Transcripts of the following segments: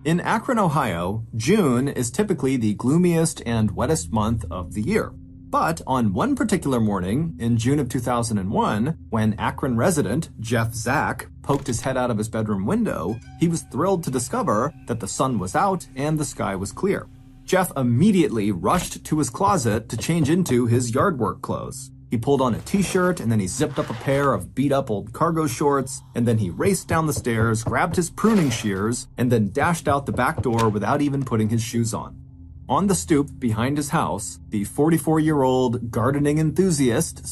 In Akron, Ohio, June is typically the gloomiest and wettest month of the year. But on one particular morning in June of 2001, when Akron resident Jeff Zack poked his head out of his bedroom window, he was thrilled to discover that the sun was out and the sky was clear. Jeff immediately rushed to his closet to change into his yard work clothes. He pulled on a t-shirt, and then he zipped up a pair of beat-up old cargo shorts, and then he raced down the stairs, grabbed his pruning shears, and then dashed out the back door without even putting his shoes on. On the stoop behind his house, the 44-year-old gardening enthusiast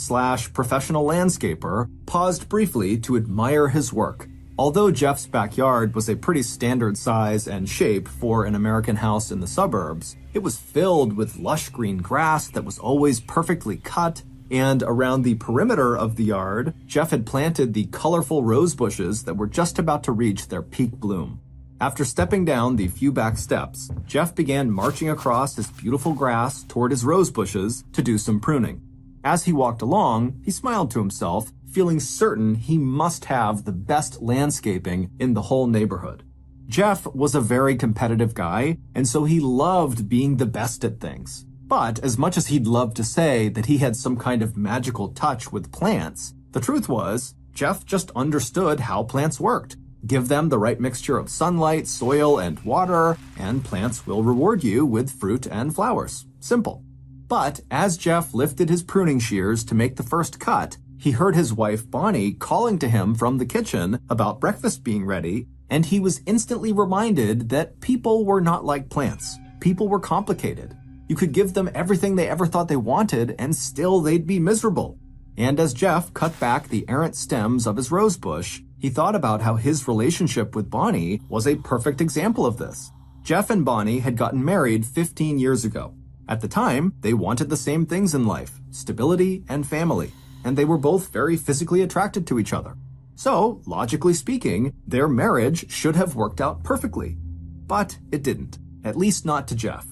/ professional landscaper paused briefly to admire his work. Although Jeff's backyard was a pretty standard size and shape for an American house in the suburbs, it was filled with lush green grass that was always perfectly cut, and around the perimeter of the yard, Jeff had planted the colorful rose bushes that were just about to reach their peak bloom. After stepping down the few back steps, Jeff began marching across his beautiful grass toward his rose bushes to do some pruning. As he walked along, he smiled to himself, feeling certain he must have the best landscaping in the whole neighborhood. Jeff was a very competitive guy, and so he loved being the best at things. But as much as he'd love to say that he had some kind of magical touch with plants, the truth was, Jeff just understood how plants worked. Give them the right mixture of sunlight, soil, and water, and plants will reward you with fruit and flowers. Simple. But as Jeff lifted his pruning shears to make the first cut, he heard his wife Bonnie calling to him from the kitchen about breakfast being ready, and he was instantly reminded that people were not like plants. People were complicated. You could give them everything they ever thought they wanted, and still they'd be miserable. And as Jeff cut back the errant stems of his rose bush, he thought about how his relationship with Bonnie was a perfect example of this. Jeff and Bonnie had gotten married 15 years ago. At the time, they wanted the same things in life, stability and family, and they were both very physically attracted to each other. So, logically speaking, their marriage should have worked out perfectly. But it didn't, at least not to Jeff.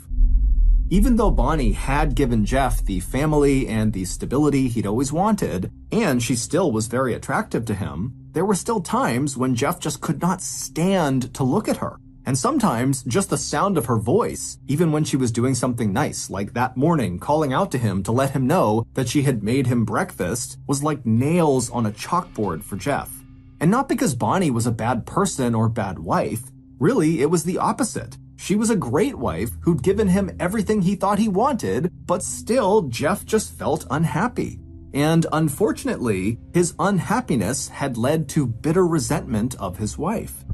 Even though Bonnie had given Jeff the family and the stability he'd always wanted, and she still was very attractive to him, there were still times when Jeff just could not stand to look at her. And sometimes just the sound of her voice, even when she was doing something nice, like that morning calling out to him to let him know that she had made him breakfast, was like nails on a chalkboard for Jeff. And not because Bonnie was a bad person or bad wife. Really, it was the opposite. She was a great wife who'd given him everything he thought he wanted, but still Jeff just felt unhappy. And unfortunately, his unhappiness had led to bitter resentment of his wife.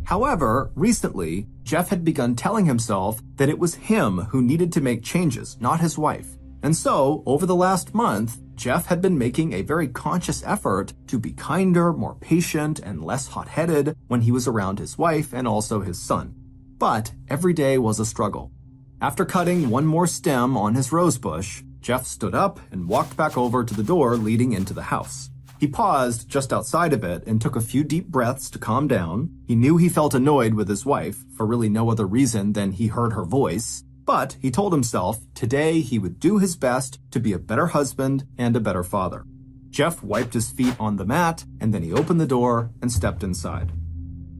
However, recently, Jeff had begun telling himself that it was him who needed to make changes, not his wife. And so, over the last month, Jeff had been making a very conscious effort to be kinder, more patient, and less hot-headed when he was around his wife and also his son. But every day was a struggle. After cutting one more stem on his rose bush, Jeff stood up and walked back over to the door leading into the house. He paused just outside of it and took a few deep breaths to calm down. He knew he felt annoyed with his wife, for really no other reason than he heard her voice. But he told himself today he would do his best to be a better husband and a better father. Jeff wiped his feet on the mat, and then he opened the door and stepped inside.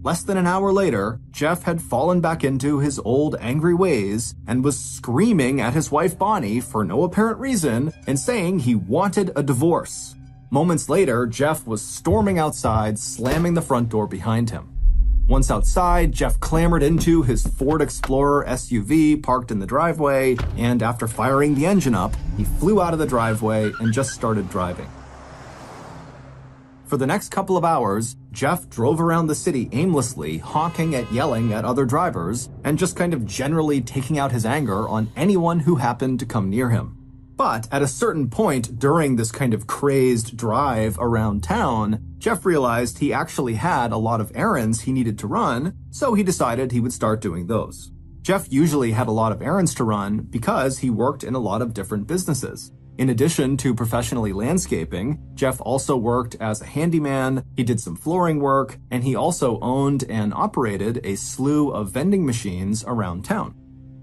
Less than an hour later, Jeff had fallen back into his old angry ways and was screaming at his wife Bonnie for no apparent reason and saying he wanted a divorce. Moments later, Jeff was storming outside, slamming the front door behind him. Once outside, Jeff clambered into his Ford Explorer SUV parked in the driveway, and after firing the engine up, he flew out of the driveway and just started driving. For the next couple of hours, Jeff drove around the city aimlessly, honking and yelling at other drivers, and just kind of generally taking out his anger on anyone who happened to come near him. But at a certain point during this kind of crazed drive around town, Jeff realized he actually had a lot of errands he needed to run, so he decided he would start doing those. Jeff usually had a lot of errands to run because he worked in a lot of different businesses. In addition to professionally landscaping, Jeff also worked as a handyman, he did some flooring work, and he also owned and operated a slew of vending machines around town.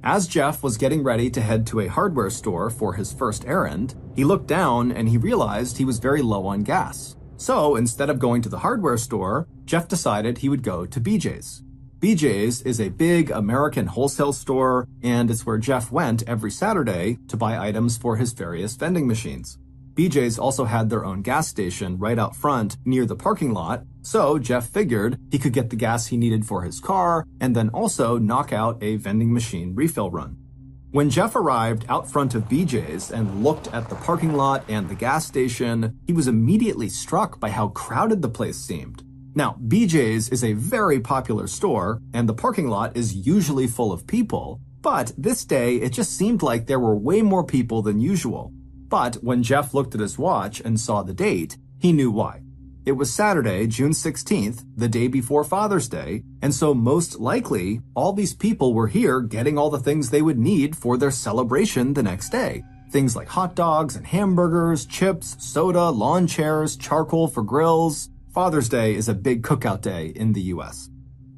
As Jeff was getting ready to head to a hardware store for his first errand, he looked down and he realized he was very low on gas. So instead of going to the hardware store, Jeff decided he would go to BJ's. BJ's is a big American wholesale store, and it's where Jeff went every Saturday to buy items for his various vending machines. BJ's also had their own gas station right out front near the parking lot, so Jeff figured he could get the gas he needed for his car and then also knock out a vending machine refill run. When Jeff arrived out front of BJ's and looked at the parking lot and the gas station, he was immediately struck by how crowded the place seemed. Now, BJ's is a very popular store, and the parking lot is usually full of people, but this day it just seemed like there were way more people than usual. But when Jeff looked at his watch and saw the date, he knew why. It was Saturday, June 16th, the day before Father's Day, and so most likely, all these people were here getting all the things they would need for their celebration the next day. Things like hot dogs and hamburgers, chips, soda, lawn chairs, charcoal for grills. Father's Day is a big cookout day in the US.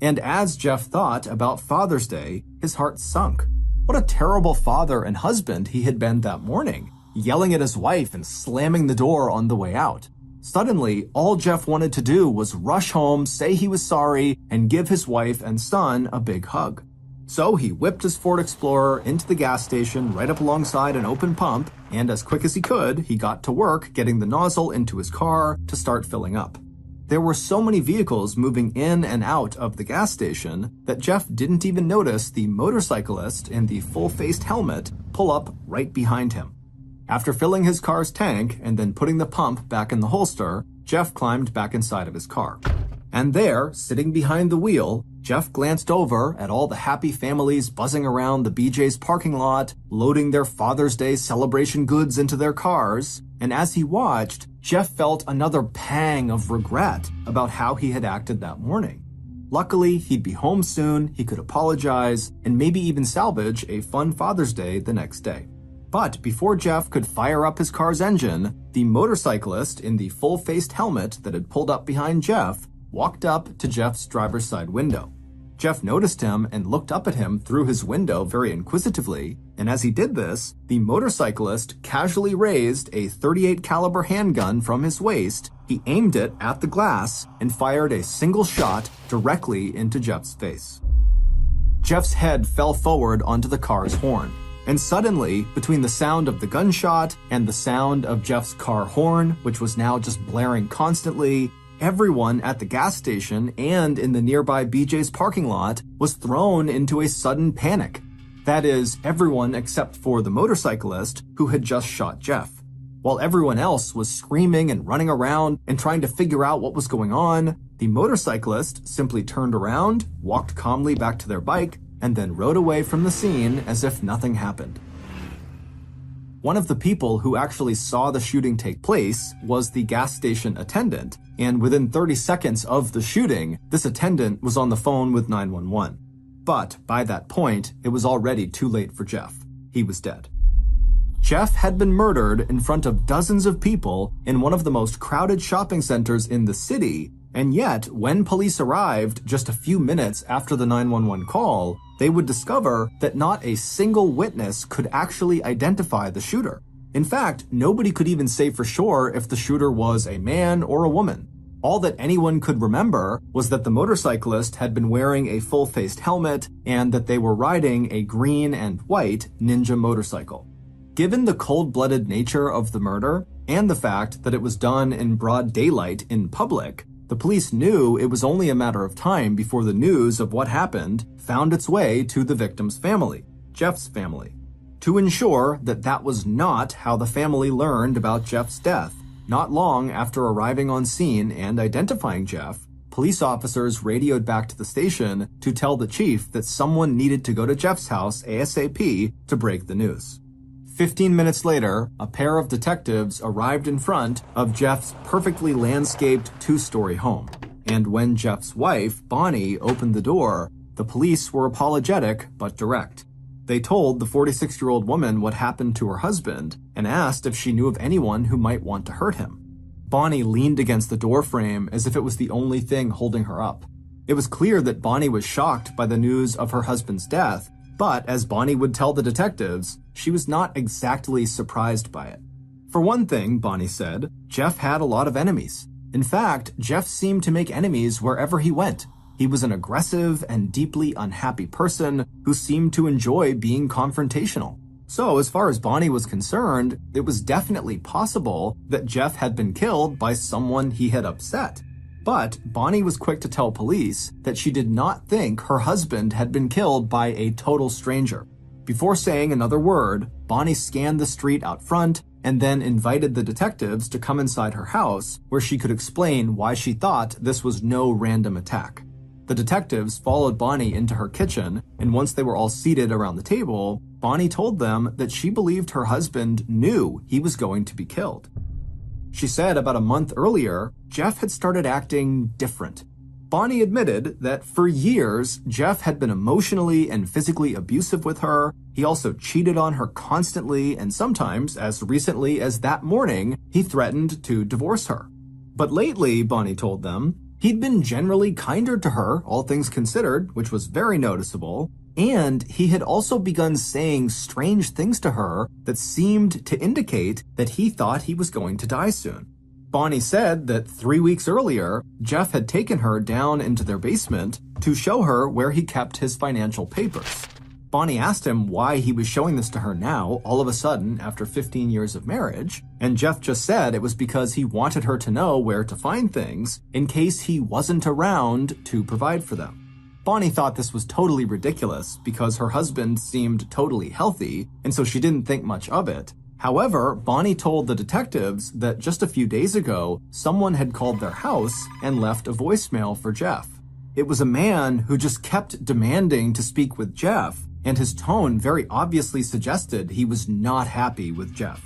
And as Jeff thought about Father's Day, his heart sunk. What a terrible father and husband he had been that morning, yelling at his wife and slamming the door on the way out. Suddenly, all Jeff wanted to do was rush home, say he was sorry, and give his wife and son a big hug. So he whipped his Ford Explorer into the gas station right up alongside an open pump, and as quick as he could, he got to work getting the nozzle into his car to start filling up. There were so many vehicles moving in and out of the gas station that Jeff didn't even notice the motorcyclist in the full-faced helmet pull up right behind him. After filling his car's tank and then putting the pump back in the holster, Jeff climbed back inside of his car. And there, sitting behind the wheel, Jeff glanced over at all the happy families buzzing around the BJ's parking lot, loading their Father's Day celebration goods into their cars, and as he watched, Jeff felt another pang of regret about how he had acted that morning. Luckily, he'd be home soon, he could apologize, and maybe even salvage a fun Father's Day the next day. But before Jeff could fire up his car's engine, the motorcyclist in the full-faced helmet that had pulled up behind Jeff walked up to Jeff's driver's side window. Jeff noticed him and looked up at him through his window very inquisitively, and as he did this, the motorcyclist casually raised a .38 caliber handgun from his waist, he aimed it at the glass, and fired a single shot directly into Jeff's face. Jeff's head fell forward onto the car's horn. And suddenly, between the sound of the gunshot and the sound of Jeff's car horn, which was now just blaring constantly, everyone at the gas station and in the nearby BJ's parking lot was thrown into a sudden panic. That is, everyone except for the motorcyclist who had just shot Jeff. While everyone else was screaming and running around and trying to figure out what was going on, the motorcyclist simply turned around, walked calmly back to their bike, and then rode away from the scene as if nothing happened. One of the people who actually saw the shooting take place was the gas station attendant, and within 30 seconds of the shooting, this attendant was on the phone with 911. But by that point, it was already too late for Jeff. He was dead. Jeff had been murdered in front of dozens of people in one of the most crowded shopping centers in the city, and yet, when police arrived just a few minutes after the 911 call, they would discover that not a single witness could actually identify the shooter. In fact, nobody could even say for sure if the shooter was a man or a woman. All that anyone could remember was that the motorcyclist had been wearing a full-faced helmet and that they were riding a green and white Ninja motorcycle. Given the cold-blooded nature of the murder and the fact that it was done in broad daylight in public, the police knew it was only a matter of time before the news of what happened found its way to the victim's family, Jeff's family. To ensure that that was not how the family learned about Jeff's death, not long after arriving on scene and identifying Jeff, police officers radioed back to the station to tell the chief that someone needed to go to Jeff's house ASAP to break the news. 15 minutes later, a pair of detectives arrived in front of Jeff's perfectly landscaped two-story home. And when Jeff's wife, Bonnie, opened the door, the police were apologetic but direct. They told the 46-year-old woman what happened to her husband and asked if she knew of anyone who might want to hurt him. Bonnie leaned against the doorframe as if it was the only thing holding her up. It was clear that Bonnie was shocked by the news of her husband's death, but as Bonnie would tell the detectives, she was not exactly surprised by it. For one thing, Bonnie said, Jeff had a lot of enemies. In fact, Jeff seemed to make enemies wherever he went. He was an aggressive and deeply unhappy person who seemed to enjoy being confrontational. So, as far as Bonnie was concerned, it was definitely possible that Jeff had been killed by someone he had upset. But Bonnie was quick to tell police that she did not think her husband had been killed by a total stranger. Before saying another word, Bonnie scanned the street out front and then invited the detectives to come inside her house where she could explain why she thought this was no random attack. The detectives followed Bonnie into her kitchen, and once they were all seated around the table, Bonnie told them that she believed her husband knew he was going to be killed. She said about a month earlier, Jeff had started acting different. Bonnie admitted that for years, Jeff had been emotionally and physically abusive with her. He also cheated on her constantly, and sometimes, as recently as that morning, he threatened to divorce her. But lately, Bonnie told them, he'd been generally kinder to her, all things considered, which was very noticeable, and he had also begun saying strange things to her that seemed to indicate that he thought he was going to die soon. Bonnie said that 3 weeks earlier, Jeff had taken her down into their basement to show her where he kept his financial papers. Bonnie asked him why he was showing this to her now, all of a sudden, after 15 years of marriage, and Jeff just said it was because he wanted her to know where to find things in case he wasn't around to provide for them. Bonnie thought this was totally ridiculous because her husband seemed totally healthy, and so she didn't think much of it. However, Bonnie told the detectives that just a few days ago, someone had called their house and left a voicemail for Jeff. It was a man who just kept demanding to speak with Jeff, and his tone very obviously suggested he was not happy with Jeff.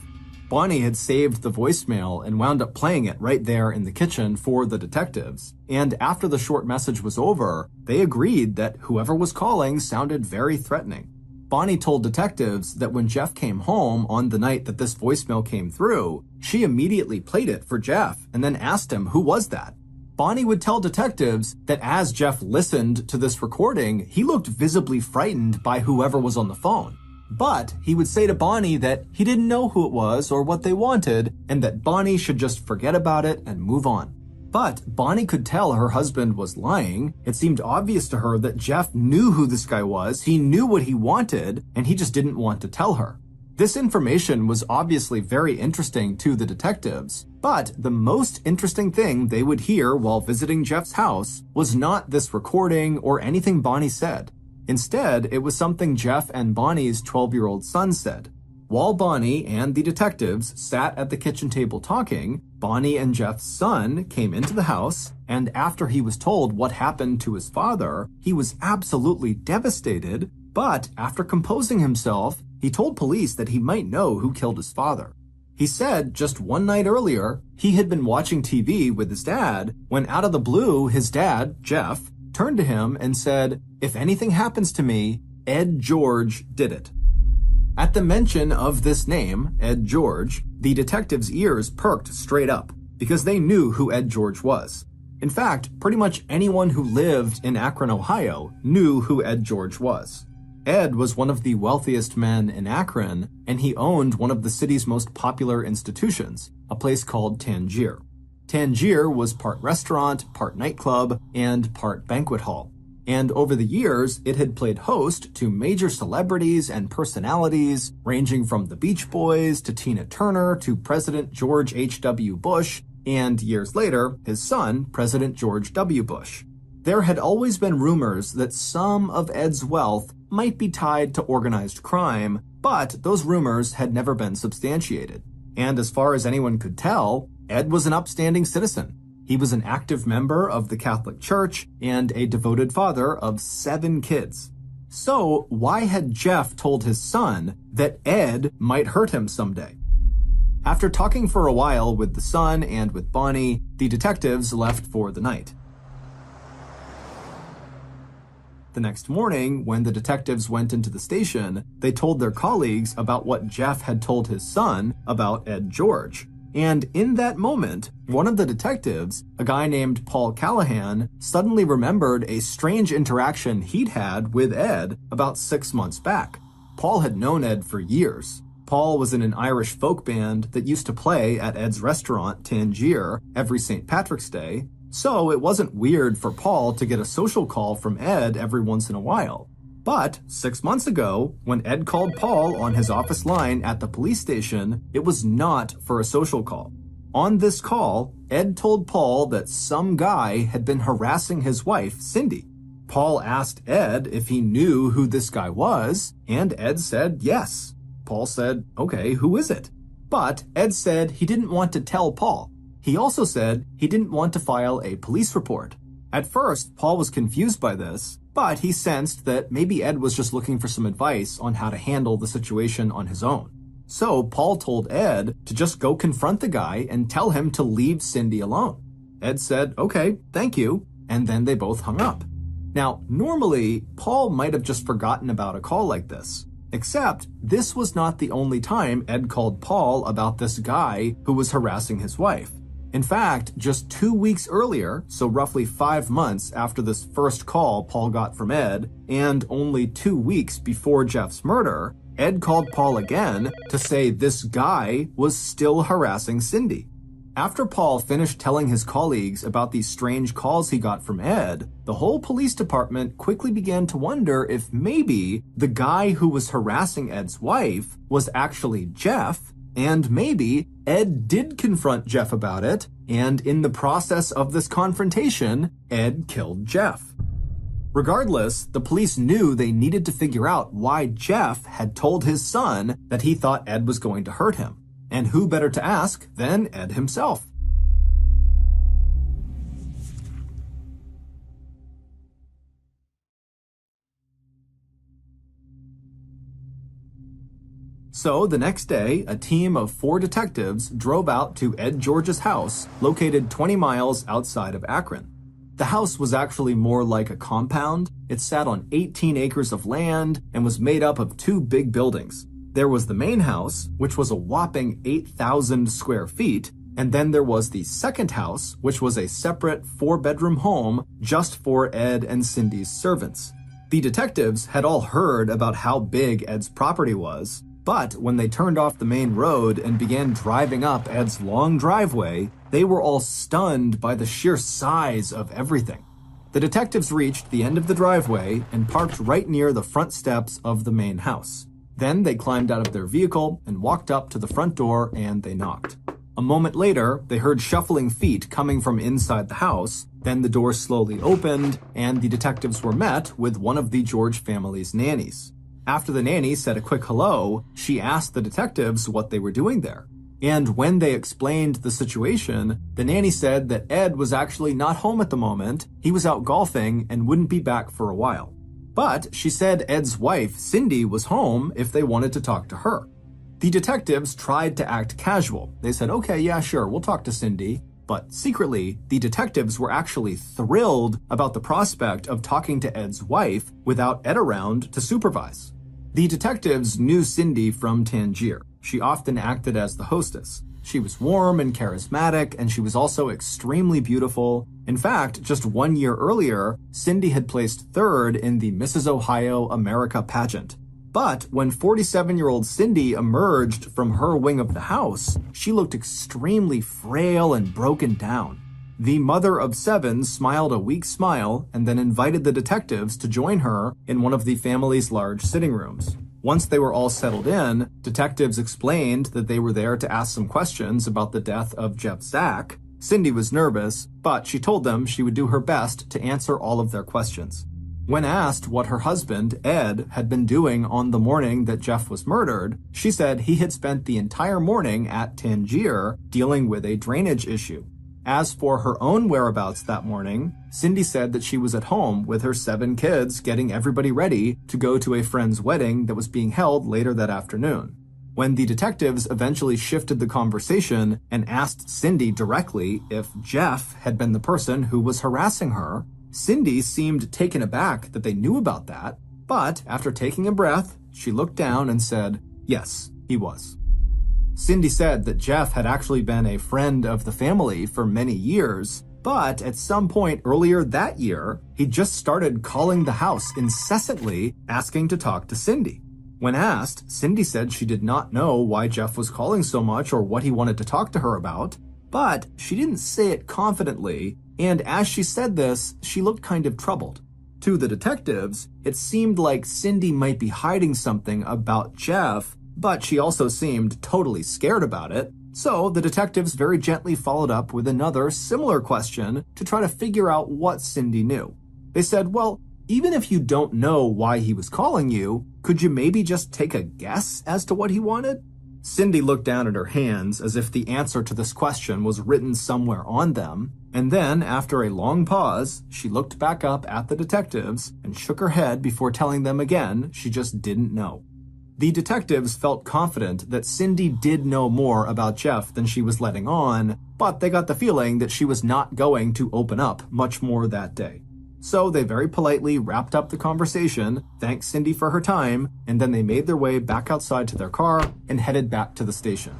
Bonnie had saved the voicemail and wound up playing it right there in the kitchen for the detectives. And after the short message was over, they agreed that whoever was calling sounded very threatening. Bonnie told detectives that when Jeff came home on the night that this voicemail came through, she immediately played it for Jeff and then asked him who was that. Bonnie would tell detectives that as Jeff listened to this recording, he looked visibly frightened by whoever was on the phone. But he would say to Bonnie that he didn't know who it was or what they wanted, and that Bonnie should just forget about it and move on. But Bonnie could tell her husband was lying. It seemed obvious to her that Jeff knew who this guy was, he knew what he wanted, and he just didn't want to tell her. This information was obviously very interesting to the detectives, but the most interesting thing they would hear while visiting Jeff's house was not this recording or anything Bonnie said. Instead, it was something Jeff and Bonnie's 12-year-old son said. While Bonnie and the detectives sat at the kitchen table talking, Bonnie and Jeff's son came into the house, and after he was told what happened to his father, he was absolutely devastated, but after composing himself, he told police that he might know who killed his father. He said just one night earlier, he had been watching TV with his dad when out of the blue, his dad, Jeff, turned to him and said, "If anything happens to me, Ed George did it." At the mention of this name, Ed George, the detectives' ears perked straight up because they knew who Ed George was. In fact, pretty much anyone who lived in Akron, Ohio knew who Ed George was. Ed was one of the wealthiest men in Akron, and he owned one of the city's most popular institutions, a place called Tangier. Tangier was part restaurant, part nightclub, and part banquet hall. And over the years, it had played host to major celebrities and personalities, ranging from the Beach Boys to Tina Turner to President George H.W. Bush, and years later, his son, President George W. Bush. There had always been rumors that some of Ed's wealth might be tied to organized crime, but those rumors had never been substantiated. And as far as anyone could tell, Ed was an upstanding citizen. He was an active member of the Catholic Church and a devoted father of 7 kids. So why had Jeff told his son that Ed might hurt him someday? After talking for a while with the son and with Bonnie, the detectives left for the night. The next morning, when the detectives went into the station, they told their colleagues about what Jeff had told his son about Ed George. And in that moment, one of the detectives, a guy named Paul Callahan, suddenly remembered a strange interaction he'd had with Ed about 6 months back. Paul had known Ed for years. Paul was in an Irish folk band that used to play at Ed's restaurant, Tangier, every St. Patrick's Day, So it wasn't weird for Paul to get a social call from Ed every once in a while. But 6 months ago, when Ed called Paul on his office line at the police station, it was not for a social call. On this call, Ed told Paul that some guy had been harassing his wife, Cindy. Paul asked Ed if he knew who this guy was, and Ed said yes. Paul said, "Okay, who is it?" But Ed said he didn't want to tell Paul. He also said he didn't want to file a police report. At first, Paul was confused by this, but he sensed that maybe Ed was just looking for some advice on how to handle the situation on his own. So Paul told Ed to just go confront the guy and tell him to leave Cindy alone. Ed said, "Okay, thank you," and then they both hung up. Now, normally, Paul might have just forgotten about a call like this. Except, this was not the only time Ed called Paul about this guy who was harassing his wife. In fact, just 2 weeks earlier, so roughly 5 months after this first call Paul got from Ed, and only 2 weeks before Jeff's murder, Ed called Paul again to say this guy was still harassing Cindy. After Paul finished telling his colleagues about these strange calls he got from Ed, the whole police department quickly began to wonder if maybe the guy who was harassing Ed's wife was actually Jeff, and maybe Ed did confront Jeff about it, and in the process of this confrontation, Ed killed Jeff. Regardless, the police knew they needed to figure out why Jeff had told his son that he thought Ed was going to hurt him. And who better to ask than Ed himself? So the next day, a team of 4 detectives drove out to Ed George's house, located 20 miles outside of Akron. The house was actually more like a compound. It sat on 18 acres of land and was made up of 2 big buildings. There was the main house, which was a whopping 8,000 square feet, and then there was the second house, which was a separate 4-bedroom home just for Ed and Cindy's servants. The detectives had all heard about how big Ed's property was, but when they turned off the main road and began driving up Ed's long driveway, they were all stunned by the sheer size of everything. The detectives reached the end of the driveway and parked right near the front steps of the main house. Then they climbed out of their vehicle and walked up to the front door and they knocked. A moment later, they heard shuffling feet coming from inside the house. Then the door slowly opened and the detectives were met with one of the George family's nannies. After the nanny said a quick hello, she asked the detectives what they were doing there. And when they explained the situation, the nanny said that Ed was actually not home at the moment. He was out golfing and wouldn't be back for a while. But she said Ed's wife, Cindy, was home if they wanted to talk to her. The detectives tried to act casual. They said, "Okay, yeah, sure, we'll talk to Cindy." But secretly, the detectives were actually thrilled about the prospect of talking to Ed's wife without Ed around to supervise. The detectives knew Cindy from Tangier. She often acted as the hostess. She was warm and charismatic, and she was also extremely beautiful. In fact, just 1 year earlier, Cindy had placed 3rd in the Mrs. Ohio America pageant. But when 47-year-old Cindy emerged from her wing of the house, she looked extremely frail and broken down. The mother of 7 smiled a weak smile and then invited the detectives to join her in one of the family's large sitting rooms. Once they were all settled in, detectives explained that they were there to ask some questions about the death of Jeff Zach. Cindy was nervous, but she told them she would do her best to answer all of their questions. When asked what her husband, Ed, had been doing on the morning that Jeff was murdered, she said he had spent the entire morning at Tangier dealing with a drainage issue. As for her own whereabouts that morning, Cindy said that she was at home with her 7 kids getting everybody ready to go to a friend's wedding that was being held later that afternoon. When the detectives eventually shifted the conversation and asked Cindy directly if Jeff had been the person who was harassing her, Cindy seemed taken aback that they knew about that, but after taking a breath, she looked down and said, "Yes, he was." Cindy said that Jeff had actually been a friend of the family for many years, but at some point earlier that year, he just started calling the house incessantly, asking to talk to Cindy. When asked, Cindy said she did not know why Jeff was calling so much or what he wanted to talk to her about, but she didn't say it confidently, And as she said this, she looked kind of troubled. To the detectives, it seemed like Cindy might be hiding something about Jeff, but she also seemed totally scared about it. So the detectives very gently followed up with another similar question to try to figure out what Cindy knew. They said, well, even if you don't know why he was calling you, could you maybe just take a guess as to what he wanted? Cindy looked down at her hands as if the answer to this question was written somewhere on them, and then, after a long pause, she looked back up at the detectives and shook her head before telling them again she just didn't know. The detectives felt confident that Cindy did know more about Jeff than she was letting on, but they got the feeling that she was not going to open up much more that day. So they very politely wrapped up the conversation, thanked Cindy for her time, and then they made their way back outside to their car and headed back to the station.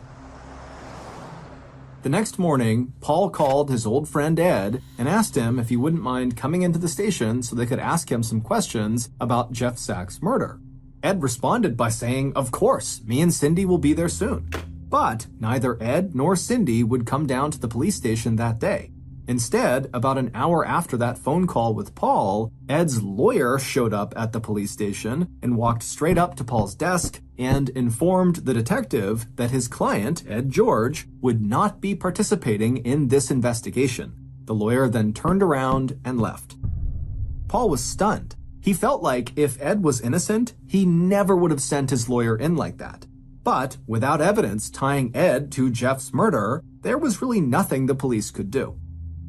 The next morning, Paul called his old friend Ed and asked him if he wouldn't mind coming into the station so they could ask him some questions about Jeff Sack's murder. Ed responded by saying, of course, me and Cindy will be there soon. But neither Ed nor Cindy would come down to the police station that day. Instead, about an hour after that phone call with Paul, Ed's lawyer showed up at the police station and walked straight up to Paul's desk and informed the detective that his client, Ed George, would not be participating in this investigation. The lawyer then turned around and left. Paul was stunned. He felt like if Ed was innocent, he never would have sent his lawyer in like that. But without evidence tying Ed to Jeff's murder, there was really nothing the police could do.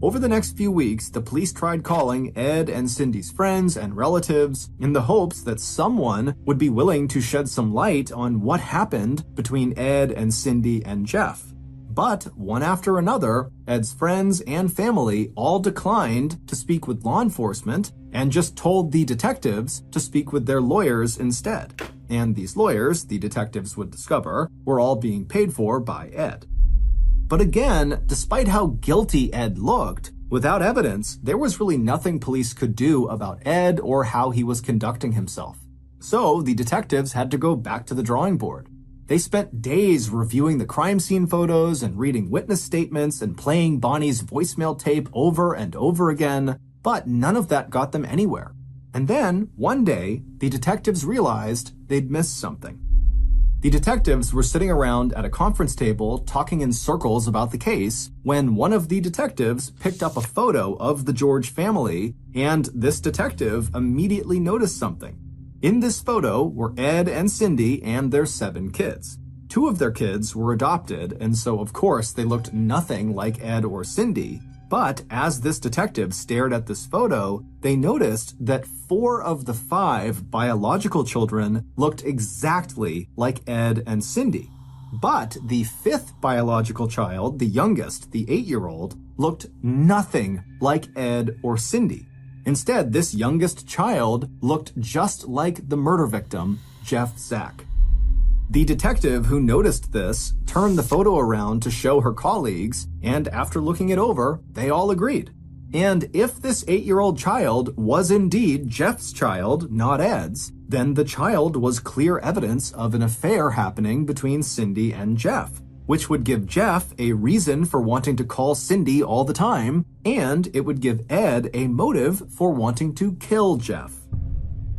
Over the next few weeks, the police tried calling Ed and Cindy's friends and relatives in the hopes that someone would be willing to shed some light on what happened between Ed and Cindy and Jeff. But one after another, Ed's friends and family all declined to speak with law enforcement and just told the detectives to speak with their lawyers instead. And these lawyers, the detectives would discover, were all being paid for by Ed. But again, despite how guilty Ed looked, without evidence, there was really nothing police could do about Ed or how he was conducting himself. So the detectives had to go back to the drawing board. They spent days reviewing the crime scene photos and reading witness statements and playing Bonnie's voicemail tape over and over again, but none of that got them anywhere. And then, one day, the detectives realized they'd missed something. The detectives were sitting around at a conference table talking in circles about the case when one of the detectives picked up a photo of the George family, and this detective immediately noticed something. In this photo were Ed and Cindy and their 7 kids. 2 of their kids were adopted, and so of course they looked nothing like Ed or Cindy. But as this detective stared at this photo, they noticed that 4 of the 5 biological children looked exactly like Ed and Cindy. But the 5th biological child, the youngest, the 8-year-old, looked nothing like Ed or Cindy. Instead, this youngest child looked just like the murder victim, Jeff Sack. The detective who noticed this turned the photo around to show her colleagues, and after looking it over, they all agreed. And if this 8-year-old child was indeed Jeff's child, not Ed's, then the child was clear evidence of an affair happening between Cindy and Jeff, which would give Jeff a reason for wanting to call Cindy all the time, and it would give Ed a motive for wanting to kill Jeff.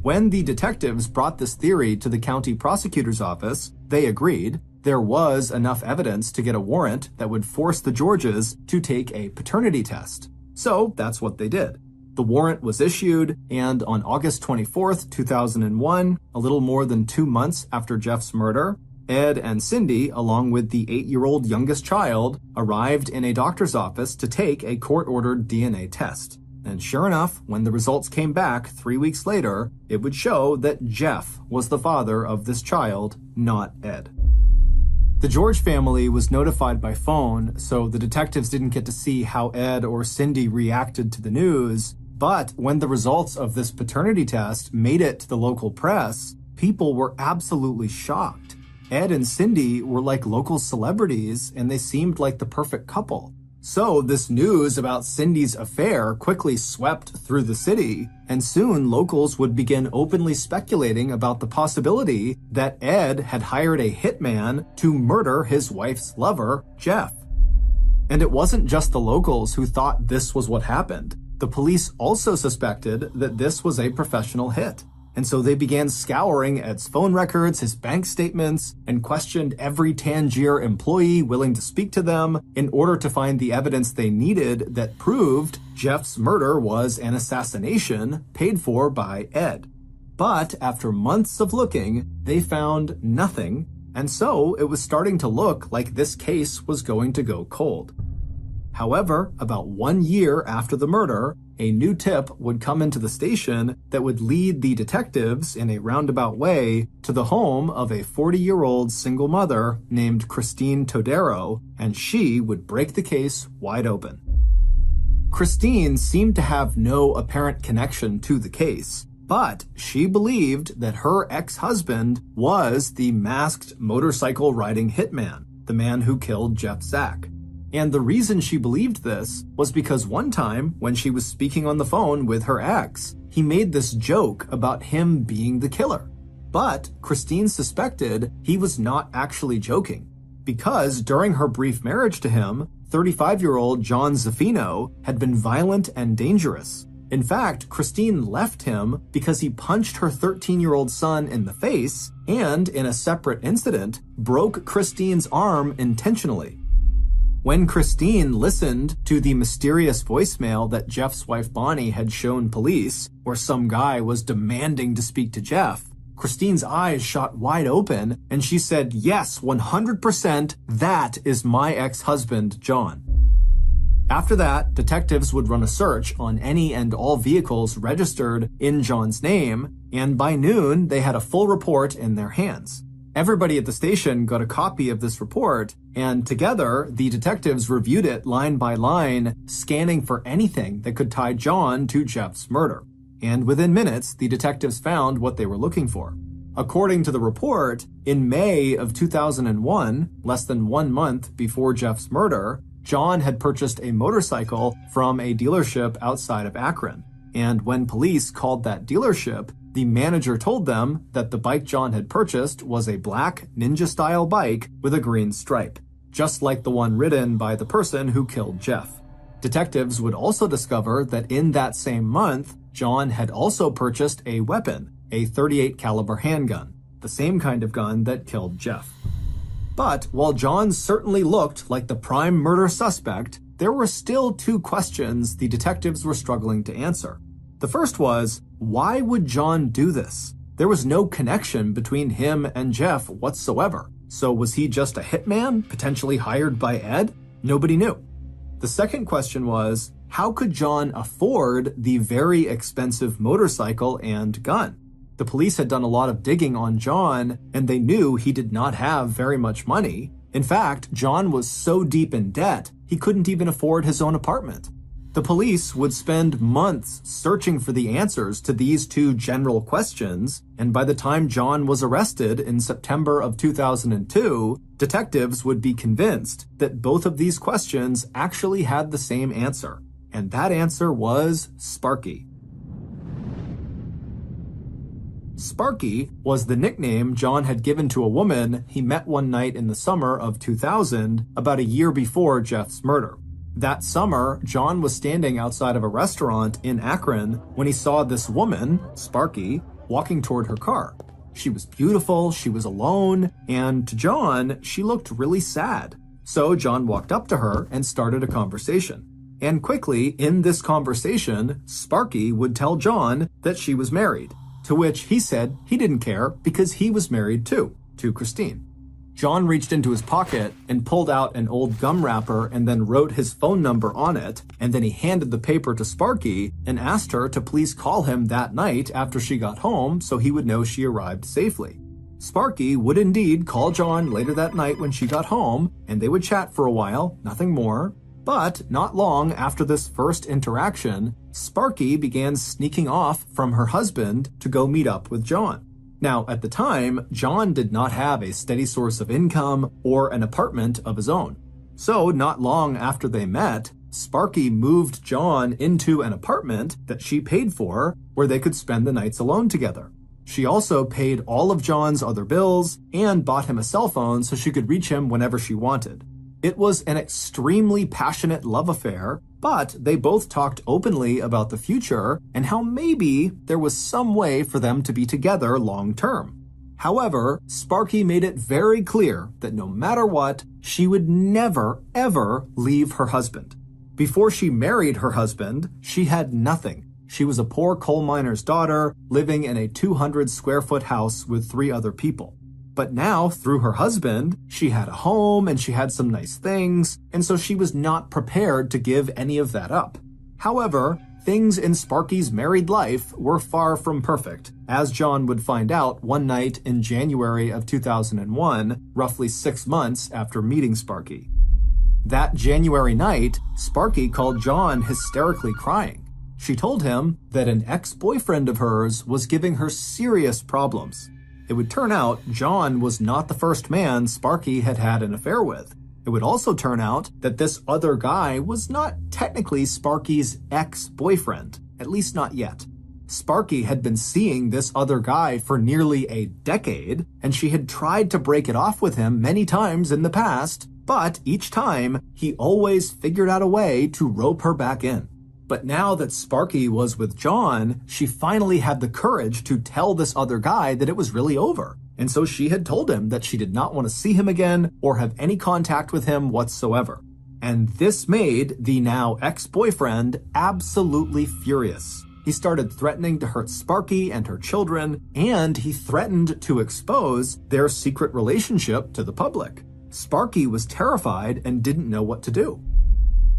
When the detectives brought this theory to the county prosecutor's office, they agreed there was enough evidence to get a warrant that would force the Georges to take a paternity test. So that's what they did. The warrant was issued, and on August 24th, 2001, a little more than 2 months after Jeff's murder, Ed and Cindy, along with the 8-year-old youngest child, arrived in a doctor's office to take a court-ordered DNA test. And sure enough, when the results came back 3 weeks later, it would show that Jeff was the father of this child, not Ed. The George family was notified by phone, so the detectives didn't get to see how Ed or Cindy reacted to the news. But when the results of this paternity test made it to the local press, people were absolutely shocked. Ed and Cindy were like local celebrities, and they seemed like the perfect couple. So this news about Cindy's affair quickly swept through the city, and soon locals would begin openly speculating about the possibility that Ed had hired a hitman to murder his wife's lover, Jeff. And it wasn't just the locals who thought this was what happened. The police also suspected that this was a professional hit. And so they began scouring Ed's phone records, his bank statements, and questioned every Tangier employee willing to speak to them in order to find the evidence they needed that proved Jeff's murder was an assassination paid for by Ed. But after months of looking, they found nothing, and so it was starting to look like this case was going to go cold. However, about 1 year after the murder, a new tip would come into the station that would lead the detectives in a roundabout way to the home of a 40-year-old single mother named Christine Todero, and she would break the case wide open. Christine seemed to have no apparent connection to the case, but she believed that her ex-husband was the masked motorcycle-riding hitman, the man who killed Jeff Zack. And the reason she believed this was because one time, when she was speaking on the phone with her ex, he made this joke about him being the killer. But Christine suspected he was not actually joking, because during her brief marriage to him, 35-year-old John Zaffino had been violent and dangerous. In fact, Christine left him because he punched her 13-year-old son in the face and, in a separate incident, broke Christine's arm intentionally. When Christine listened to the mysterious voicemail that Jeff's wife Bonnie had shown police, where some guy was demanding to speak to Jeff, Christine's eyes shot wide open and she said, "Yes, 100%, that is my ex-husband, John." After that, detectives would run a search on any and all vehicles registered in John's name, and by noon, they had a full report in their hands. Everybody at the station got a copy of this report, and together, the detectives reviewed it line by line, scanning for anything that could tie John to Jeff's murder. And within minutes, the detectives found what they were looking for. According to the report, in May of 2001, less than 1 month before Jeff's murder, John had purchased a motorcycle from a dealership outside of Akron. And when police called that dealership, the manager told them that the bike John had purchased was a black ninja-style bike with a green stripe, just like the one ridden by the person who killed Jeff. Detectives would also discover that in that same month, John had also purchased a weapon, a .38 caliber handgun, the same kind of gun that killed Jeff. But while John certainly looked like the prime murder suspect, there were still 2 questions the detectives were struggling to answer. The first was, why would John do this? There was no connection between him and Jeff whatsoever. So was he just a hitman, potentially hired by Ed? Nobody knew. The second question was, how could John afford the very expensive motorcycle and gun? The police had done a lot of digging on John, and they knew he did not have very much money. In fact, John was so deep in debt, he couldn't even afford his own apartment. The police would spend months searching for the answers to these 2 general questions, and by the time John was arrested in September of 2002, detectives would be convinced that both of these questions actually had the same answer, and that answer was Sparky. Sparky was the nickname John had given to a woman he met one night in the summer of 2000, about a year before Jeff's murder. That summer, John was standing outside of a restaurant in Akron when he saw this woman, Sparky, walking toward her car. She was beautiful, she was alone, and to John, she looked really sad. So John walked up to her and started a conversation. And quickly, in this conversation, Sparky would tell John that she was married, to which he said he didn't care because he was married too, to Christine. John reached into his pocket and pulled out an old gum wrapper and then wrote his phone number on it, and then he handed the paper to Sparky and asked her to please call him that night after she got home so he would know she arrived safely. Sparky would indeed call John later that night when she got home, and they would chat for a while, nothing more. But not long after this first interaction, Sparky began sneaking off from her husband to go meet up with John. Now, at the time, John did not have a steady source of income or an apartment of his own. So, not long after they met, Sparky moved John into an apartment that she paid for where they could spend the nights alone together. She also paid all of John's other bills and bought him a cell phone so she could reach him whenever she wanted. It was an extremely passionate love affair, but they both talked openly about the future and how maybe there was some way for them to be together long term. However, Sparky made it very clear that no matter what, she would never, ever leave her husband. Before she married her husband, she had nothing. She was a poor coal miner's daughter living in a 200-square-foot house with 3 other people. But now, through her husband, she had a home and she had some nice things, and so she was not prepared to give any of that up. However, things in Sparky's married life were far from perfect, as John would find out one night in January of 2001, roughly 6 months after meeting Sparky. That January night, Sparky called John hysterically crying. She told him that an ex-boyfriend of hers was giving her serious problems. It would turn out John was not the first man Sparky had had an affair with. It would also turn out that this other guy was not technically Sparky's ex-boyfriend, at least not yet. Sparky had been seeing this other guy for nearly a decade, and she had tried to break it off with him many times in the past, but each time he always figured out a way to rope her back in. But now that Sparky was with John, she finally had the courage to tell this other guy that it was really over. And so she had told him that she did not want to see him again or have any contact with him whatsoever. And this made the now ex-boyfriend absolutely furious. He started threatening to hurt Sparky and her children, and he threatened to expose their secret relationship to the public. Sparky was terrified and didn't know what to do.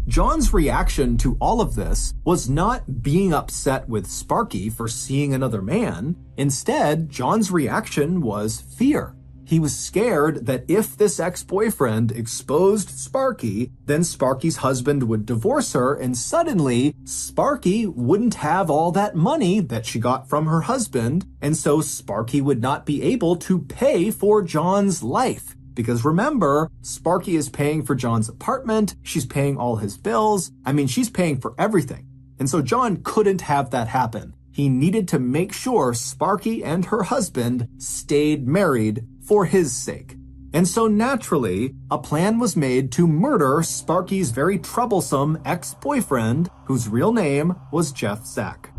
John's reaction to all of this was not being upset with Sparky for seeing another man. Instead, John's reaction was fear. He was scared that if this ex-boyfriend exposed Sparky, then Sparky's husband would divorce her, and suddenly Sparky wouldn't have all that money that she got from her husband, and so Sparky would not be able to pay for John's life. Because remember, Sparky is paying for John's apartment, she's paying all his bills, she's paying for everything. And so John couldn't have that happen. He needed to make sure Sparky and her husband stayed married for his sake. And so naturally, a plan was made to murder Sparky's very troublesome ex-boyfriend, whose real name was Jeff Zack.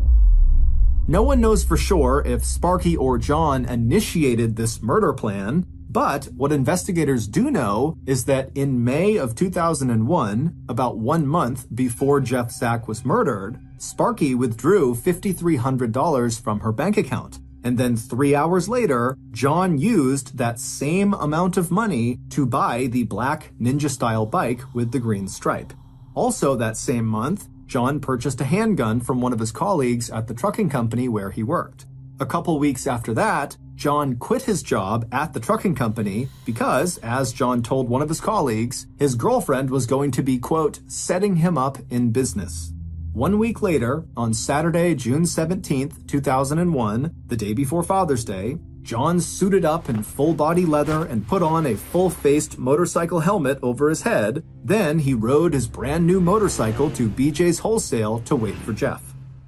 No one knows for sure if Sparky or John initiated this murder plan, but what investigators do know is that in May of 2001, about 1 month before Jeff Zack was murdered, Sparky withdrew $5,300 from her bank account. And then 3 hours later, John used that same amount of money to buy the black Ninja-style bike with the green stripe. Also that same month, John purchased a handgun from one of his colleagues at the trucking company where he worked. A couple weeks after that, John quit his job at the trucking company because, as John told one of his colleagues, his girlfriend was going to be, quote, setting him up in business. 1 week later, on Saturday, June 17th, 2001, the day before Father's Day, John suited up in full-body leather and put on a full-faced motorcycle helmet over his head. Then he rode his brand new motorcycle to BJ's Wholesale to wait for Jeff.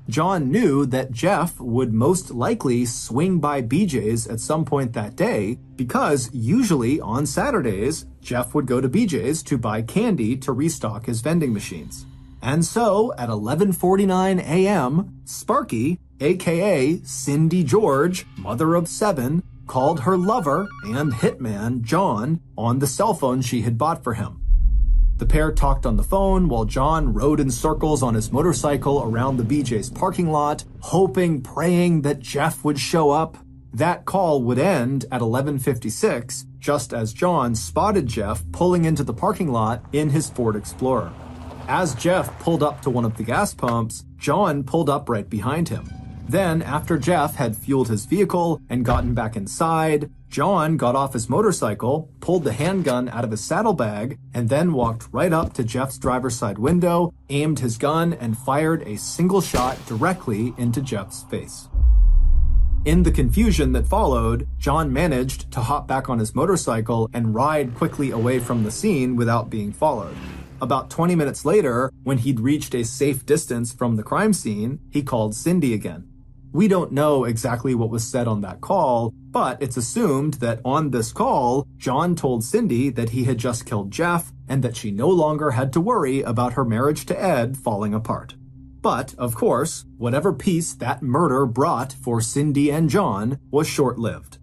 John knew that Jeff would most likely swing by BJ's at some point that day because usually on Saturdays, Jeff would go to BJ's to buy candy to restock his vending machines. And so at 11:49 a.m., Sparky, aka Cindy George, mother of 7, called her lover and hitman, John, on the cell phone she had bought for him. The pair talked on the phone while John rode in circles on his motorcycle around the BJ's parking lot, hoping, praying that Jeff would show up. That call would end at 11:56, just as John spotted Jeff pulling into the parking lot in his Ford Explorer. As Jeff pulled up to one of the gas pumps, John pulled up right behind him. Then, after Jeff had fueled his vehicle and gotten back inside, John got off his motorcycle, pulled the handgun out of his saddlebag, and then walked right up to Jeff's driver's side window, aimed his gun, and fired a single shot directly into Jeff's face. In the confusion that followed, John managed to hop back on his motorcycle and ride quickly away from the scene without being followed. About 20 minutes later, when he'd reached a safe distance from the crime scene, he called Cindy again. We don't know exactly what was said on that call, but it's assumed that on this call, John told Cindy that he had just killed Jeff and that she no longer had to worry about her marriage to Ed falling apart. But, of course, whatever peace that murder brought for Cindy and John was short-lived.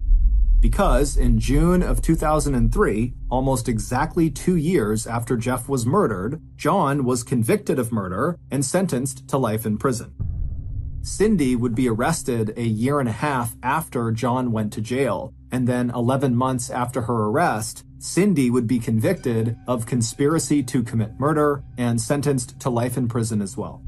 Because in June of 2003, almost exactly 2 years after Jeff was murdered, John was convicted of murder and sentenced to life in prison. Cindy would be arrested a year and a half after John went to jail, and then 11 months after her arrest, Cindy would be convicted of conspiracy to commit murder and sentenced to life in prison as well.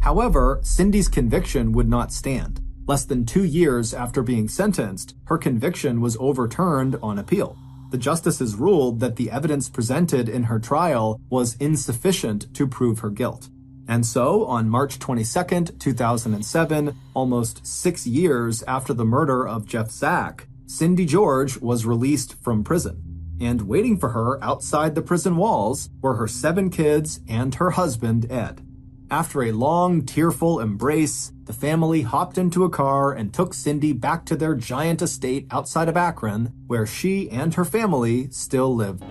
However, Cindy's conviction would not stand. Less than 2 years after being sentenced, her conviction was overturned on appeal. The justices ruled that the evidence presented in her trial was insufficient to prove her guilt. And so, on March 22, 2007, almost 6 years after the murder of Jeff Zack, Cindy George was released from prison. And waiting for her outside the prison walls were her 7 kids and her husband, Ed. After a long, tearful embrace, the family hopped into a car and took Cindy back to their giant estate outside of Akron, where she and her family still lived.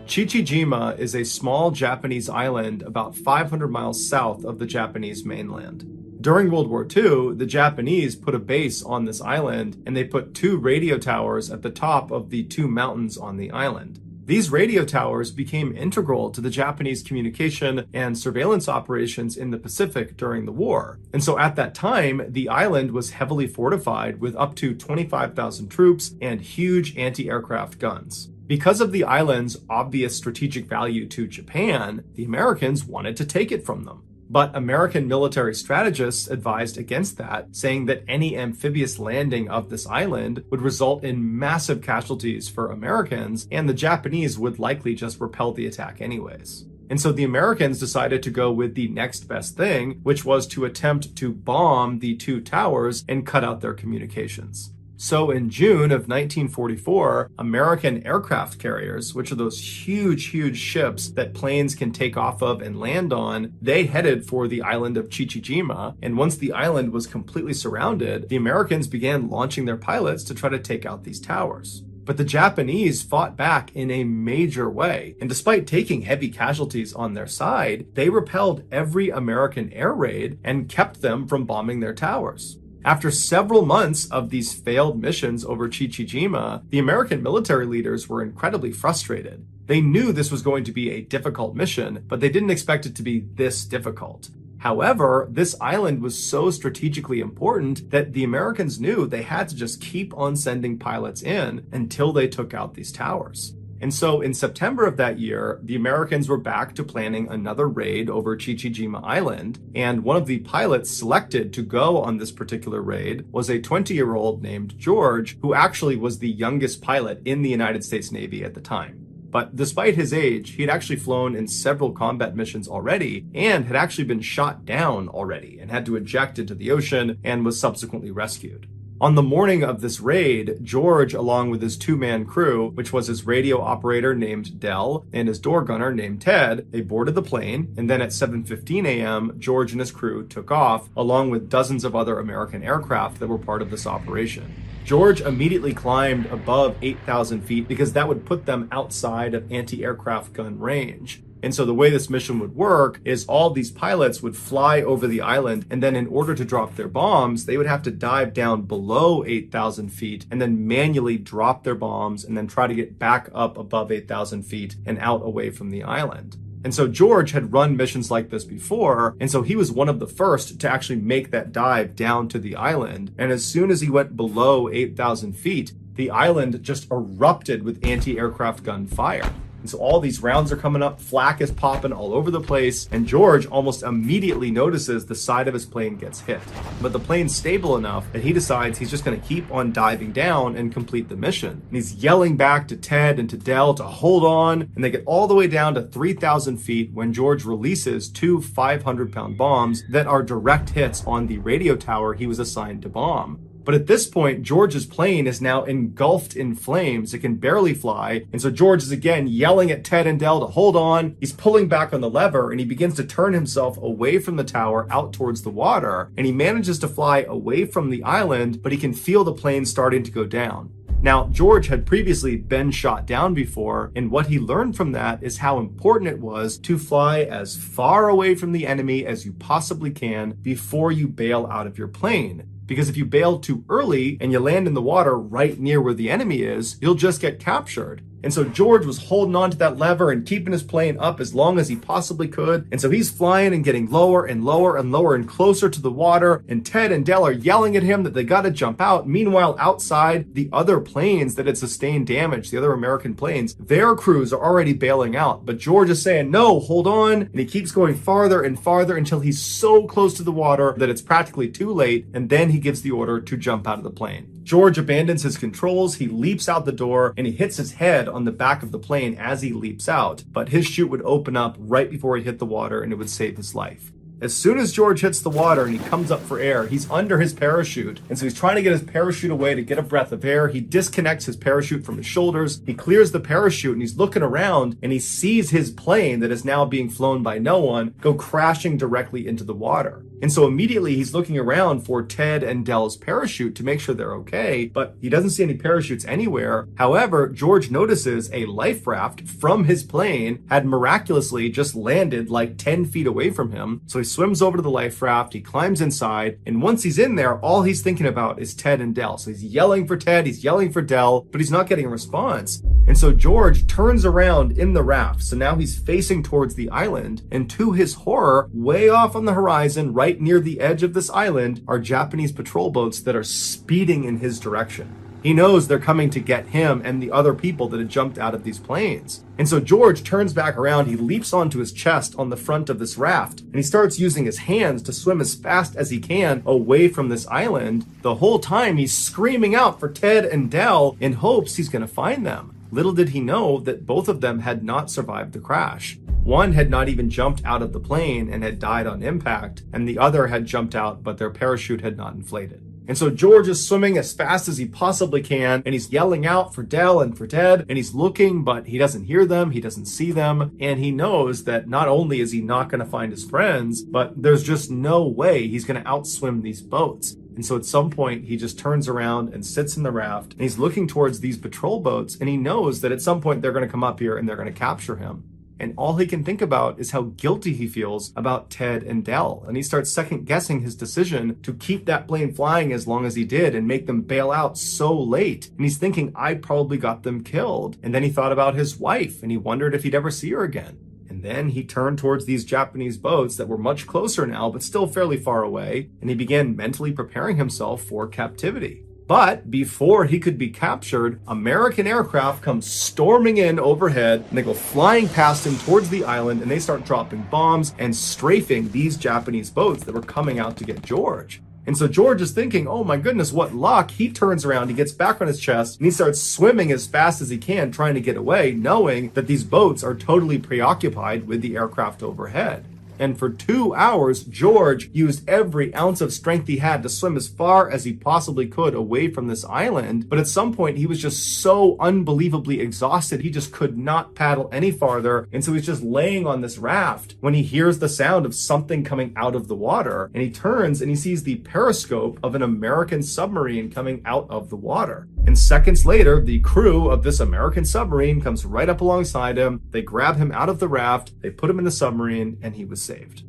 Chichijima is a small Japanese island about 500 miles south of the Japanese mainland. During World War II, the Japanese put a base on this island, and they put 2 radio towers at the top of the 2 mountains on the island. These radio towers became integral to the Japanese communication and surveillance operations in the Pacific during the war. And so at that time, the island was heavily fortified with up to 25,000 troops and huge anti-aircraft guns. Because of the island's obvious strategic value to Japan, the Americans wanted to take it from them. But American military strategists advised against that, saying that any amphibious landing of this island would result in massive casualties for Americans, and the Japanese would likely just repel the attack anyways. And so the Americans decided to go with the next best thing, which was to attempt to bomb the 2 towers and cut out their communications. So in June of 1944, American aircraft carriers, which are those huge ships that planes can take off of and land on, they headed for the island of Chichijima. And once the island was completely surrounded, the Americans began launching their pilots to try to take out these towers. But the Japanese fought back in a major way. And despite taking heavy casualties on their side, they repelled every American air raid and kept them from bombing their towers. After several months of these failed missions over Chichijima, the American military leaders were incredibly frustrated. They knew this was going to be a difficult mission, but they didn't expect it to be this difficult. However, this island was so strategically important that the Americans knew they had to just keep on sending pilots in until they took out these towers. And so in September of that year, the Americans were back to planning another raid over Chichijima Island, and one of the pilots selected to go on this particular raid was a 20-year-old named George, who actually was the youngest pilot in the United States Navy at the time. But despite his age, he had actually flown in several combat missions already and had actually been shot down already and had to eject into the ocean and was subsequently rescued. On the morning of this raid, George, along with his 2-man crew, which was his radio operator named Dell and his door gunner named Ted, they boarded the plane, and then at 7:15 a.m., George and his crew took off, along with dozens of other American aircraft that were part of this operation. George immediately climbed above 8,000 feet because that would put them outside of anti-aircraft gun range. And so the way this mission would work is all these pilots would fly over the island, and then in order to drop their bombs, they would have to dive down below 8,000 feet and then manually drop their bombs and then try to get back up above 8,000 feet and out away from the island. And so George had run missions like this before, and so he was one of the first to actually make that dive down to the island. And as soon as he went below 8,000 feet, the island just erupted with anti-aircraft gun fire. And so all these rounds are coming up, flak is popping all over the place, and George almost immediately notices the side of his plane gets hit. But the plane's stable enough that he decides he's just going to keep on diving down and complete the mission. And he's yelling back to Ted and to Dell to hold on, and they get all the way down to 3,000 feet when George releases 2 500-pound bombs that are direct hits on the radio tower he was assigned to bomb. But at this point, George's plane is now engulfed in flames. It can barely fly. And so George is again yelling at Ted and Dell to hold on. He's pulling back on the lever, and he begins to turn himself away from the tower out towards the water. And he manages to fly away from the island, but he can feel the plane starting to go down. Now, George had previously been shot down before, and what he learned from that is how important it was to fly as far away from the enemy as you possibly can before you bail out of your plane. Because if you bail too early and you land in the water right near where the enemy is, you'll just get captured. And so George was holding on to that lever and keeping his plane up as long as he possibly could. And so he's flying and getting lower and lower and lower and closer to the water. And Ted and Del are yelling at him that they got to jump out. Meanwhile, outside, the other planes that had sustained damage, the other American planes, their crews are already bailing out. But George is saying, no, hold on. And he keeps going farther and farther until he's so close to the water that it's practically too late. And then he gives the order to jump out of the plane. George abandons his controls, he leaps out the door, and he hits his head on the back of the plane as he leaps out. But his chute would open up right before he hit the water, and it would save his life. As soon as George hits the water and he comes up for air, he's under his parachute. And so he's trying to get his parachute away to get a breath of air. He disconnects his parachute from his shoulders. He clears the parachute and he's looking around and he sees his plane that is now being flown by no one go crashing directly into the water. And so immediately he's looking around for Ted and Del's parachute to make sure they're okay, but he doesn't see any parachutes anywhere. However, George notices a life raft from his plane had miraculously just landed like 10 feet away from him. So he swims over to the life raft, he climbs inside, and once he's in there, all he's thinking about is Ted and Del. So he's yelling for Ted, he's yelling for Del, but he's not getting a response. And so George turns around in the raft. So now he's facing towards the island, and to his horror, way off on the horizon, right near the edge of this island, are Japanese patrol boats that are speeding in his direction. He knows they're coming to get him and the other people that had jumped out of these planes. And so George turns back around, he leaps onto his chest on the front of this raft, and he starts using his hands to swim as fast as he can away from this island. The whole time he's screaming out for Ted and Del in hopes he's going to find them. Little did he know that both of them had not survived the crash. One had not even jumped out of the plane and had died on impact, and the other had jumped out, but their parachute had not inflated. And so George is swimming as fast as he possibly can, and he's yelling out for Del and for Ted, and he's looking, but he doesn't hear them, he doesn't see them, and he knows that not only is he not going to find his friends, but there's just no way he's going to outswim these boats. And so at some point, he just turns around and sits in the raft, and he's looking towards these patrol boats, and he knows that at some point they're going to come up here and they're going to capture him. And all he can think about is how guilty he feels about Ted and Del. And he starts second guessing his decision to keep that plane flying as long as he did and make them bail out so late. And he's thinking, I probably got them killed. And then he thought about his wife and he wondered if he'd ever see her again. And then he turned towards these Japanese boats that were much closer now, but still fairly far away. And he began mentally preparing himself for captivity. But before he could be captured, American aircraft come storming in overhead, and they go flying past him towards the island, and they start dropping bombs and strafing these Japanese boats that were coming out to get George. And so George is thinking, oh my goodness, what luck. He turns around, he gets back on his chest, and he starts swimming as fast as he can, trying to get away, knowing that these boats are totally preoccupied with the aircraft overhead. And for 2 hours, George used every ounce of strength he had to swim as far as he possibly could away from this island. But at some point, he was just so unbelievably exhausted, he just could not paddle any farther. And so he's just laying on this raft when he hears the sound of something coming out of the water. And he turns and he sees the periscope of an American submarine coming out of the water. And seconds later, the crew of this American submarine comes right up alongside him. They grab him out of the raft, they put him in the submarine, and he was saved.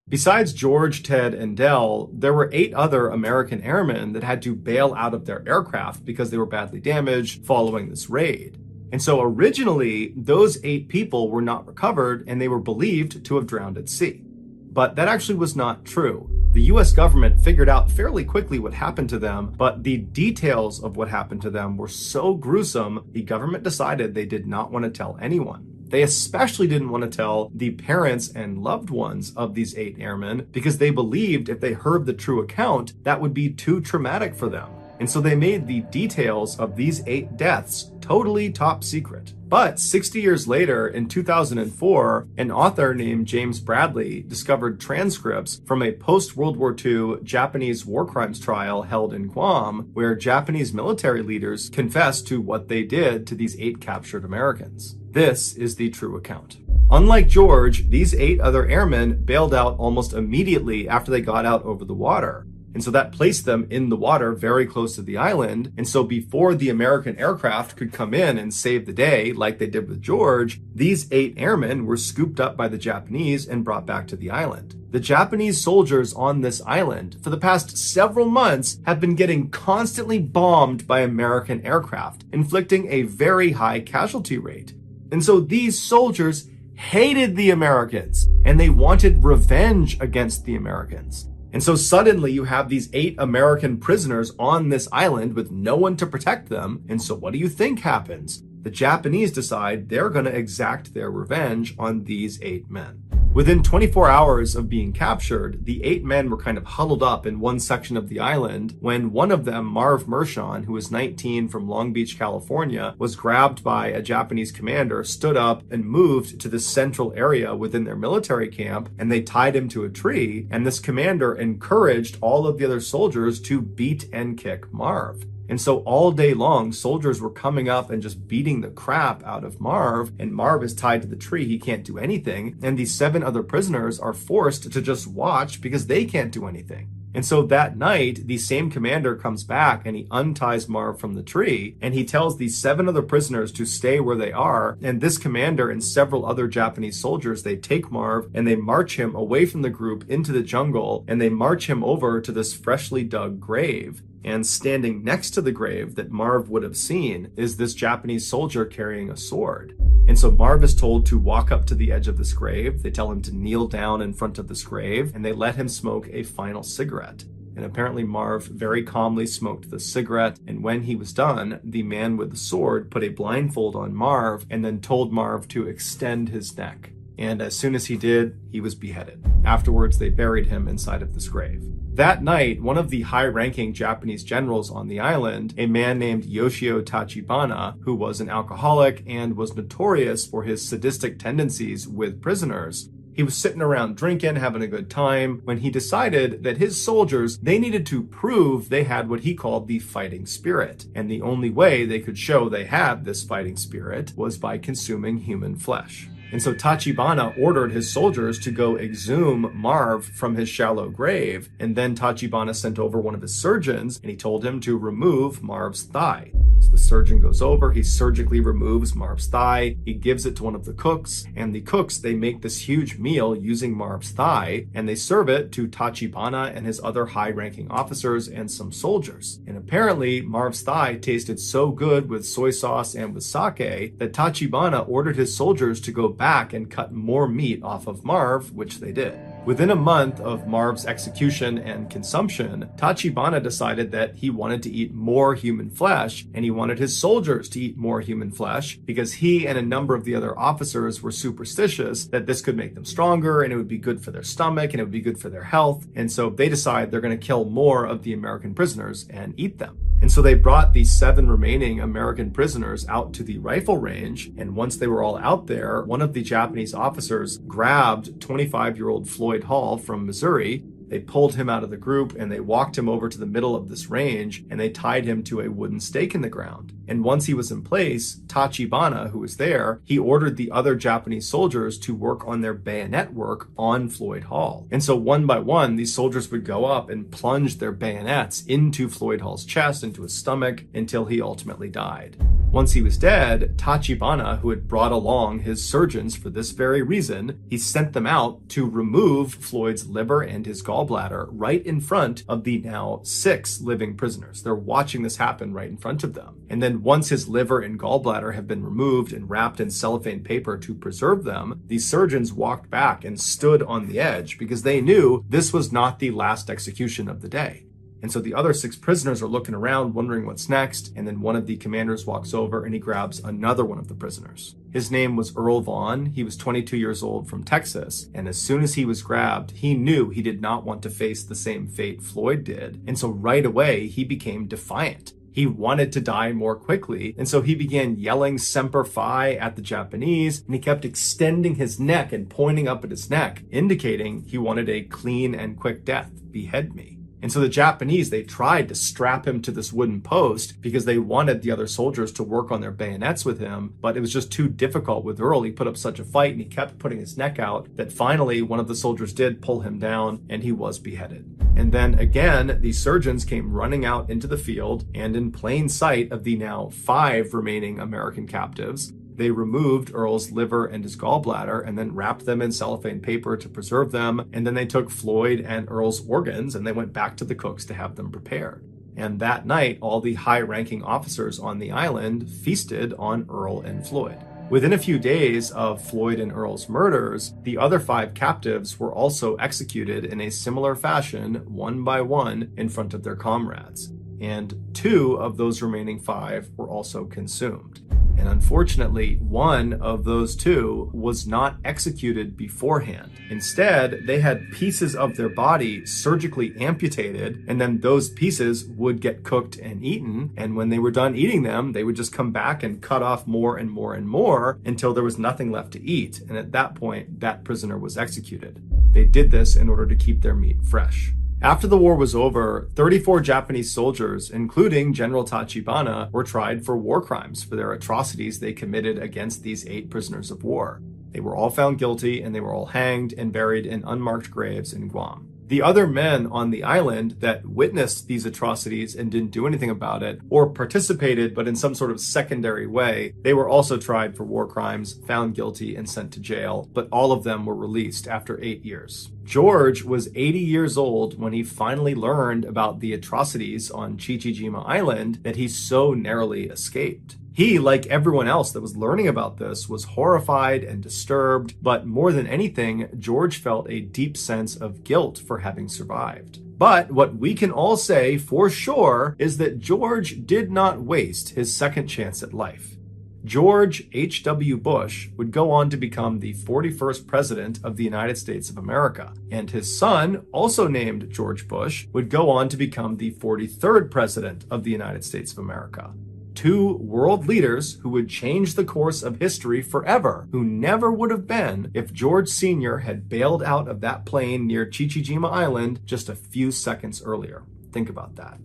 Besides George, Ted, and Del, there were 8 other American airmen that had to bail out of their aircraft because they were badly damaged following this raid. And so originally, those 8 people were not recovered and they were believed to have drowned at sea. But that actually was not true. The US government figured out fairly quickly what happened to them, but the details of what happened to them were so gruesome, the government decided they did not want to tell anyone. They especially didn't want to tell the parents and loved ones of these 8 airmen because they believed if they heard the true account, that would be too traumatic for them. And so they made the details of these 8 deaths totally top secret. But 60 years later, in 2004, an author named James Bradley discovered transcripts from a post-World War II Japanese war crimes trial held in Guam, where Japanese military leaders confessed to what they did to these 8 captured Americans. This is the true account. Unlike George, these 8 other airmen bailed out almost immediately after they got out over the water. And so that placed them in the water very close to the island. And so before the American aircraft could come in and save the day, like they did with George, these 8 airmen were scooped up by the Japanese and brought back to the island. The Japanese soldiers on this island for the past several months have been getting constantly bombed by American aircraft, inflicting a very high casualty rate. And so these soldiers hated the Americans and they wanted revenge against the Americans. And so suddenly you have these 8 American prisoners on this island with no one to protect them. And so what do you think happens? The Japanese decide they're going to exact their revenge on these 8 men. Within 24 hours of being captured, the 8 men were kind of huddled up in one section of the island when one of them, Marv Mershon, who was 19 from Long Beach, California, was grabbed by a Japanese commander, stood up and moved to the central area within their military camp, and they tied him to a tree. And this commander encouraged all of the other soldiers to beat and kick Marv. And so all day long, soldiers were coming up and just beating the crap out of Marv, and Marv is tied to the tree. He can't do anything. And these 7 other prisoners are forced to just watch because they can't do anything. And so that night, the same commander comes back and he unties Marv from the tree and he tells these 7 other prisoners to stay where they are. And this commander and several other Japanese soldiers, they take Marv and they march him away from the group into the jungle, and they march him over to this freshly dug grave. And standing next to the grave that Marv would have seen is this Japanese soldier carrying a sword. And so Marv is told to walk up to the edge of this grave. They tell him to kneel down in front of this grave, and they let him smoke a final cigarette. And apparently Marv very calmly smoked the cigarette, and when he was done, the man with the sword put a blindfold on Marv and then told Marv to extend his neck. And as soon as he did, he was beheaded. Afterwards, they buried him inside of this grave. That night, one of the high-ranking Japanese generals on the island, a man named Yoshio Tachibana, who was an alcoholic and was notorious for his sadistic tendencies with prisoners, he was sitting around drinking, having a good time, when he decided that his soldiers, they needed to prove they had what he called the fighting spirit. And the only way they could show they had this fighting spirit was by consuming human flesh. And so Tachibana ordered his soldiers to go exhume Marv from his shallow grave. And then Tachibana sent over one of his surgeons and he told him to remove Marv's thigh. So the surgeon goes over, he surgically removes Marv's thigh, he gives it to one of the cooks, and the cooks, they make this huge meal using Marv's thigh, and they serve it to Tachibana and his other high-ranking officers and some soldiers. And apparently, Marv's thigh tasted so good with soy sauce and with sake that Tachibana ordered his soldiers to go back and cut more meat off of Marv, which they did. Within a month of Marv's execution and consumption, Tachibana decided that he wanted to eat more human flesh, and he wanted his soldiers to eat more human flesh because he and a number of the other officers were superstitious that this could make them stronger and it would be good for their stomach and it would be good for their health. And so they decide they're going to kill more of the American prisoners and eat them. And so they brought the 7 remaining American prisoners out to the rifle range. And once they were all out there, one of the Japanese officers grabbed 25-year-old Floyd Hall from Missouri. They pulled him out of the group and they walked him over to the middle of this range and they tied him to a wooden stake in the ground. And once he was in place, Tachibana, who was there, he ordered the other Japanese soldiers to work on their bayonet work on Floyd Hall. And so one by one, these soldiers would go up and plunge their bayonets into Floyd Hall's chest, into his stomach, until he ultimately died. Once he was dead, Tachibana, who had brought along his surgeons for this very reason, he sent them out to remove Floyd's liver and his gallbladder right in front of the now 6 living prisoners. They're watching this happen right in front of them. And then once his liver and gallbladder have been removed and wrapped in cellophane paper to preserve them, the surgeons walked back and stood on the edge because they knew this was not the last execution of the day. And so the other 6 prisoners are looking around, wondering what's next. And then one of the commanders walks over and he grabs another one of the prisoners. His name was Earl Vaughn. He was 22 years old from Texas. And as soon as he was grabbed, he knew he did not want to face the same fate Floyd did. And so right away, he became defiant. He wanted to die more quickly, and so he began yelling Semper Fi at the Japanese, and he kept extending his neck and pointing up at his neck, indicating he wanted a clean and quick death. Behead me. And so the Japanese, they tried to strap him to this wooden post because they wanted the other soldiers to work on their bayonets with him, but it was just too difficult with Earl. He put up such a fight and he kept putting his neck out that finally one of the soldiers did pull him down and he was beheaded. And then again, the surgeons came running out into the field, and in plain sight of the now 5 remaining American captives, they removed Earl's liver and his gallbladder and then wrapped them in cellophane paper to preserve them. And then they took Floyd and Earl's organs and they went back to the cooks to have them prepared. And that night, all the high-ranking officers on the island feasted on Earl and Floyd. Within a few days of Floyd and Earl's murders, the other 5 captives were also executed in a similar fashion, one by one, in front of their comrades. And 2 of those remaining 5 were also consumed. And unfortunately, one of those 2 was not executed beforehand. Instead, they had pieces of their body surgically amputated, and then those pieces would get cooked and eaten. And when they were done eating them, they would just come back and cut off more and more and more until there was nothing left to eat. And at that point, that prisoner was executed. They did this in order to keep their meat fresh. After the war was over, 34 Japanese soldiers, including General Tachibana, were tried for war crimes for their atrocities they committed against these 8 prisoners of war. They were all found guilty and they were all hanged and buried in unmarked graves in Guam. The other men on the island that witnessed these atrocities and didn't do anything about it, or participated but in some sort of secondary way, they were also tried for war crimes, found guilty, and sent to jail, but all of them were released after 8 years. George was 80 years old when he finally learned about the atrocities on Chichijima Island that he so narrowly escaped. He, like everyone else that was learning about this, was horrified and disturbed, but more than anything, George felt a deep sense of guilt for having survived. But what we can all say for sure is that George did not waste his second chance at life. George H.W. Bush would go on to become the 41st president of the United States of America, and his son, also named George Bush, would go on to become the 43rd president of the United States of America. 2 world leaders who would change the course of history forever, who never would have been if George Sr. had bailed out of that plane near Chichijima Island just a few seconds earlier. Think about that.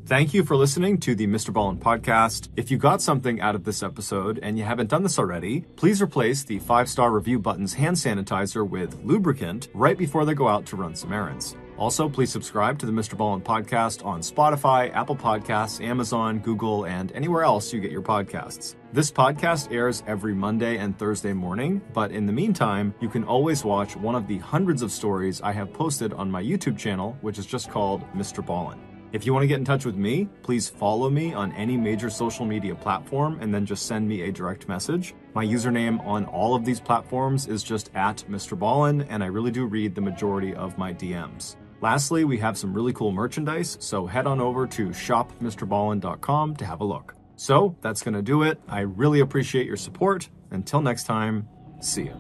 Thank you for listening to the MrBallen podcast. If you got something out of this episode and you haven't done this already, please replace the 5-star review button's hand sanitizer with lubricant right before they go out to run some errands. Also, please subscribe to the MrBallen podcast on Spotify, Apple Podcasts, Amazon, Google, and anywhere else you get your podcasts. This podcast airs every Monday and Thursday morning, but in the meantime, you can always watch one of the hundreds of stories I have posted on my YouTube channel, which is just called MrBallen. If you want to get in touch with me, please follow me on any major social media platform and then just send me a direct message. My username on all of these platforms is just @MrBallen, and I really do read the majority of my DMs. Lastly, we have some really cool merchandise, so head on over to shopmrballen.com to have a look. So that's going to do it. I really appreciate your support. Until next time, see ya.